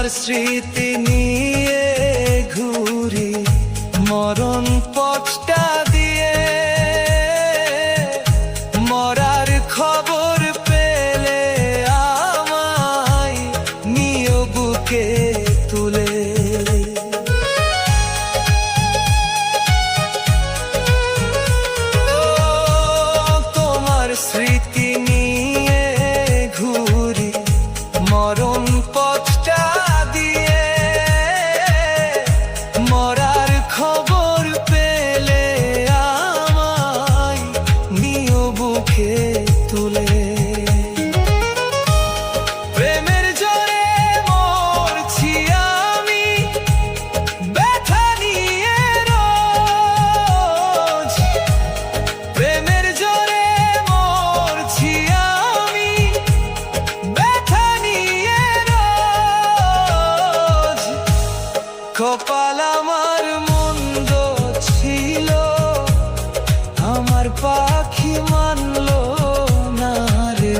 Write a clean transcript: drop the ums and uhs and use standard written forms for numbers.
স্মৃতি নিয়ে ঘুরি মরণ পথটা দিয়ে, মরার খবর পেলে আমায় নিও বুকে তুলে। তোমার স্মৃতি নিয়ে ঘুরি মরণ পথটা দিয়ে, মরার খবর পেলে আমায় নিও বুকে তুলে। প্রেমের জোরে মরছি আমি ব্যথা নিয়ে রোজ, প্রেমের জোরে মরছি আমি ব্যথা নিয়ে রোজ। কপাল আমার মন্দ ছিল, আমার পাখি মানলো না রে।